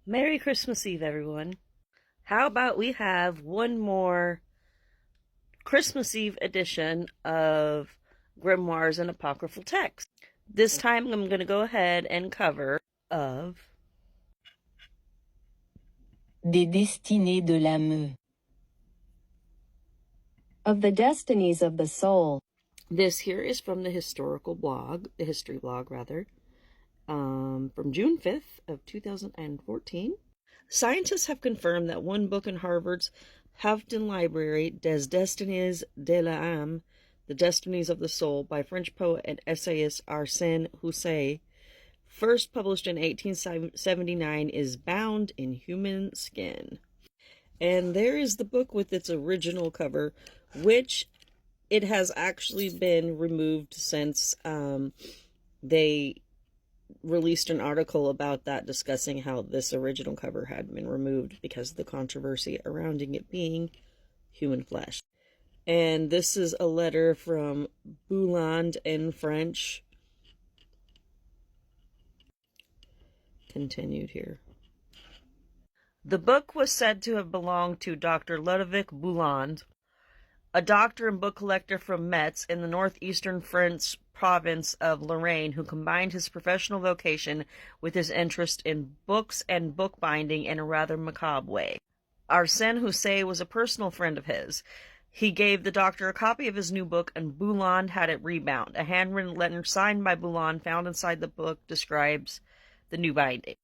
Merry Christmas Eve, everyone. How about we have one more Christmas Eve edition of Grimoires and Apocryphal Texts. This time I'm going to go ahead and cover of Des Destinées de l'âme. Of the Destinies of the soul. This here is from the history blog rather, from June 5th of 2014. Scientists have confirmed that one book in Harvard's Houghton Library, Des Destinies de l'âme, The Destinies of the Soul, by French poet and essayist Arsène Houssaye, first published in 1879, is bound in human skin. And there is the book with its original cover, which it has actually been removed since they released an article about that, discussing how this original cover had been removed because of the controversy surrounding it being human flesh. And this is a letter from Bouland in French. Continued here. The book was said to have belonged to Dr. Ludovic Bouland, a doctor and book collector from Metz in the northeastern French province of Lorraine, who combined his professional vocation with his interest in books and bookbinding in a rather macabre way. Arsène Houssaye was a personal friend of his. He gave the doctor a copy of his new book, and Bouland had it rebound. A handwritten letter signed by Bouland found inside the book describes the new binding.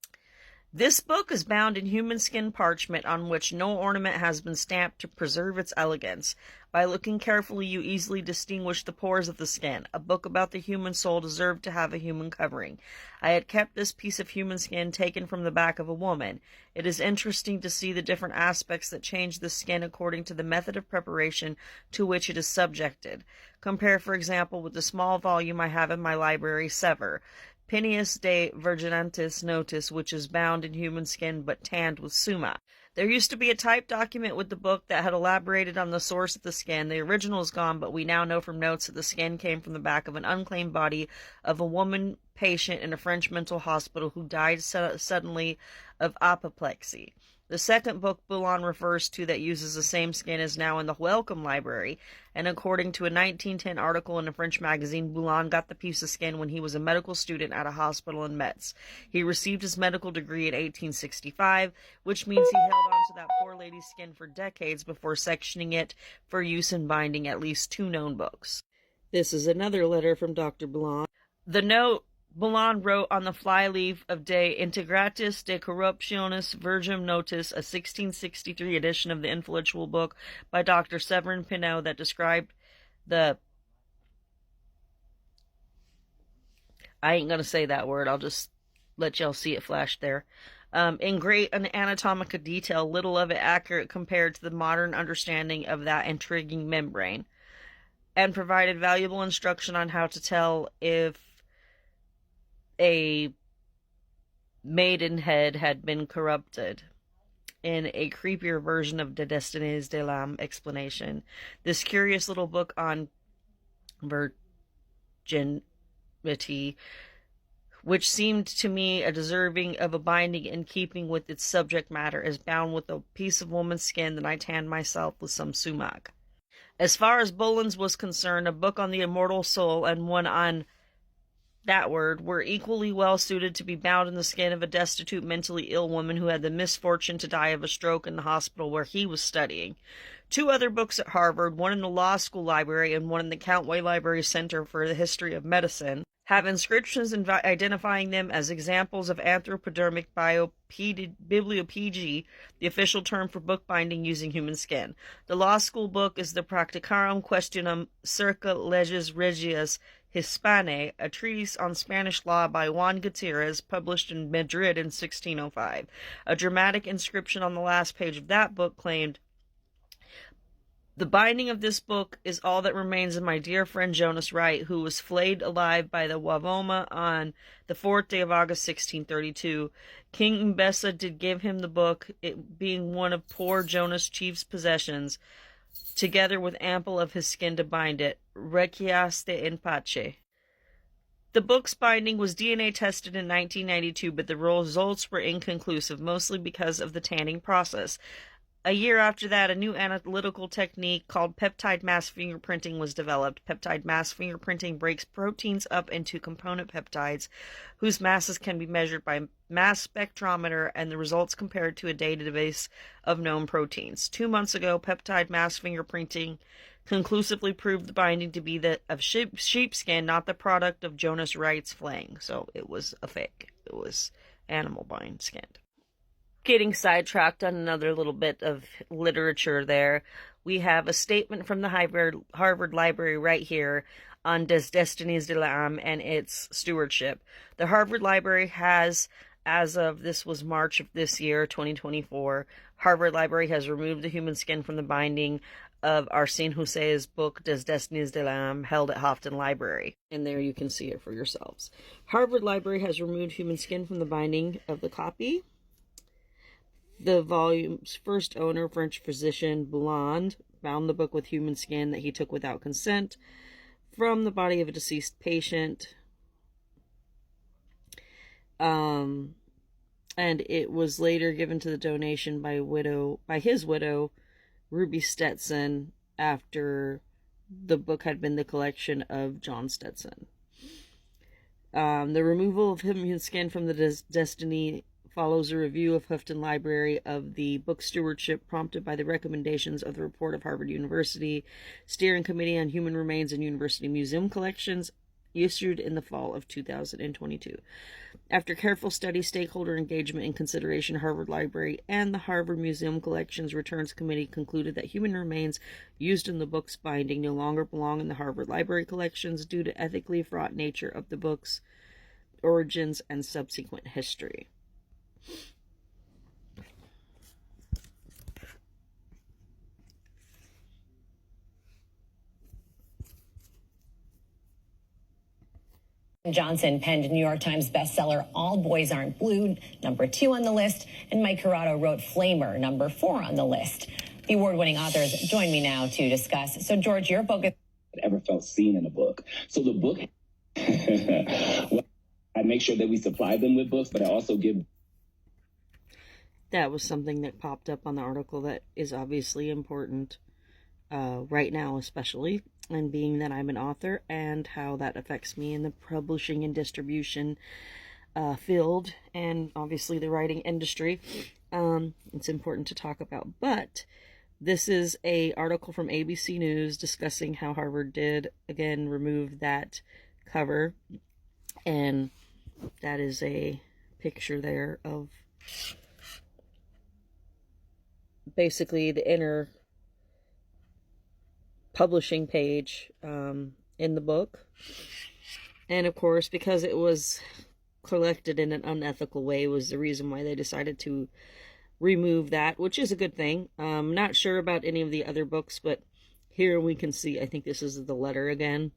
This book is bound in human skin parchment on which no ornament has been stamped to preserve its elegance. By looking carefully, you easily distinguish the pores of the skin. A book about the human soul deserved to have a human covering. I had kept this piece of human skin taken from the back of a woman. It is interesting to see the different aspects that change the skin according to the method of preparation to which it is subjected. Compare, for example, with the small volume I have in my library, Sever, Pinius de Virginatis Notis, which is bound in human skin but tanned with summa. There used to be a typed document with the book that had elaborated on the source of the skin. The original is gone, but we now know from notes that the skin came from the back of an unclaimed body of a woman patient in a French mental hospital who died suddenly of apoplexy. The second book Bouland refers to that uses the same skin is now in the Wellcome Library, and according to a 1910 article in a French magazine, Bouland got the piece of skin when he was a medical student at a hospital in Metz. He received his medical degree in 1865, which means he held on to that poor lady's skin for decades before sectioning it for use in binding at least 2 known books. This is another letter from Dr. Bouland. The note Bouland wrote on the flyleaf of De Integratis de Corruptionis Virgem Notis, a 1663 edition of the influential book by Dr. Severin Pinot that described the... I ain't gonna say that word, I'll just let y'all see it flash there. In great anatomical detail, little of it accurate compared to the modern understanding of that intriguing membrane, and provided valuable instruction on how to tell if a maidenhead had been corrupted, in a creepier version of the Destinies de l'âme explanation. This curious little book on virginity, which seemed to me a deserving of a binding in keeping with its subject matter, is bound with a piece of woman's skin that I tanned myself with some sumac. As far as Bouland's was concerned, a book on the immortal soul and one on that word were equally well suited to be bound in the skin of a destitute, mentally ill woman who had the misfortune to die of a stroke in the hospital where he was studying. 2 other books at Harvard, one in the Law School Library and one in the Countway Library Center for the History of Medicine, have inscriptions identifying them as examples of anthropodermic bibliopegy, the official term for bookbinding using human skin. The law school book is the Practicarum Questionum Circa Leges Regius Hispanae, a treatise on Spanish law by Juan Gutierrez, published in Madrid in 1605. A dramatic inscription on the last page of that book claimed, "The binding of this book is all that remains of my dear friend Jonas Wright, who was flayed alive by the Wavoma on the 4th day of August 1632. King Mbessa did give him the book, it being one of poor Jonas' chief's possessions, together with ample of his skin to bind it. Requiesce in pace." The book's binding was DNA tested in 1992, but the results were inconclusive, mostly because of the tanning process. A year after that, a new analytical technique called peptide mass fingerprinting was developed. Peptide mass fingerprinting breaks proteins up into component peptides whose masses can be measured by mass spectrometer and the results compared to a database of known proteins. 2 months ago, peptide mass fingerprinting conclusively proved the binding to be that of sheepskin, not the product of Jonas Wright's flang. So it was a fake. It was animal bind skin. Getting sidetracked on another little bit of literature there, we have a statement from the Harvard Library right here on Destinies de l'âme and its stewardship. The Harvard Library has, as of this was March of this year, 2024, Harvard Library has removed the human skin from the binding of Arsène Housset's book Des Destinies de l'âme, held at Houghton Library. And there you can see it for yourselves. Harvard Library has removed human skin from the binding of the copy. The volume's first owner, French physician Bouland, bound the book with human skin that he took without consent from the body of a deceased patient. And it was later given to the donation by his widow, Ruby Stetson, after the book had been the collection of John Stetson. The removal of human skin from the Destiny follows a review of Houghton Library of the book stewardship prompted by the recommendations of the report of Harvard University Steering Committee on Human Remains and University Museum Collections, issued in the fall of 2022. After careful study, stakeholder engagement, and consideration, Harvard Library and the Harvard Museum Collections Returns Committee concluded that human remains used in the book's binding no longer belong in the Harvard Library collections due to ethically fraught nature of the book's origins and subsequent history. Johnson penned New York Times bestseller All Boys Aren't Blue, #2 on the list, and Mike Corrado wrote Flamer, #4 on the list. The award-winning authors join me now to discuss. So, George, your book is... ever felt seen in a book. So the book, well, I make sure that we supply them with books, but I also give... That was something that popped up on the article that is obviously important right now, especially, and being that I'm an author and how that affects me in the publishing and distribution field, and obviously the writing industry. It's important to talk about. But this is a article from ABC News discussing how Harvard did, again, remove that cover. And that is a picture there of basically the inner publishing page in the book. And of course, because it was collected in an unethical way was the reason why they decided to remove that, which is a good thing. Not sure about any of the other books, but here we can see, I think this is the letter again.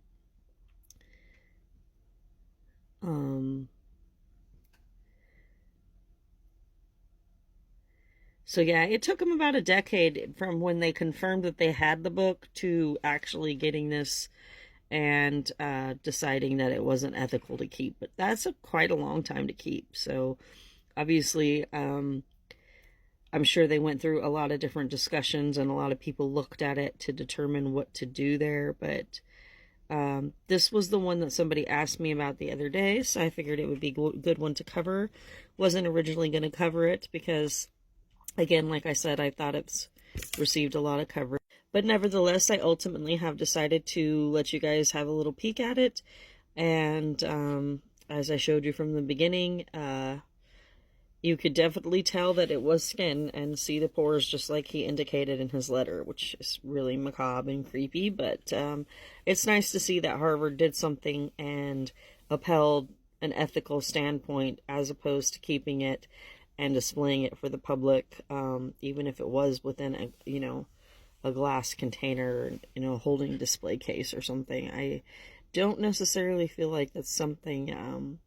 So yeah, it took them about a decade from when they confirmed that they had the book to actually getting this and deciding that it wasn't ethical to keep. But that's quite a long time to keep. So obviously, I'm sure they went through a lot of different discussions and a lot of people looked at it to determine what to do there. But this was the one that somebody asked me about the other day, so I figured it would be a good one to cover. Wasn't originally going to cover it because, again, like I said, I thought it's received a lot of coverage. But nevertheless, I ultimately have decided to let you guys have a little peek at it. And as I showed you from the beginning, you could definitely tell that it was skin and see the pores just like he indicated in his letter, which is really macabre and creepy. But it's nice to see that Harvard did something and upheld an ethical standpoint as opposed to keeping it and displaying it for the public, even if it was within a glass container, holding display case or something. I don't necessarily feel like that's something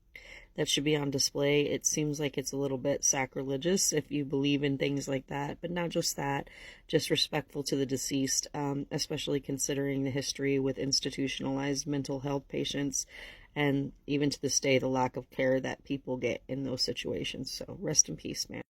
that should be on display. It seems like it's a little bit sacrilegious if you believe in things like that, but not just that, just respectful to the deceased, especially considering the history with institutionalized mental health patients and even to this day, the lack of care that people get in those situations. So rest in peace, man.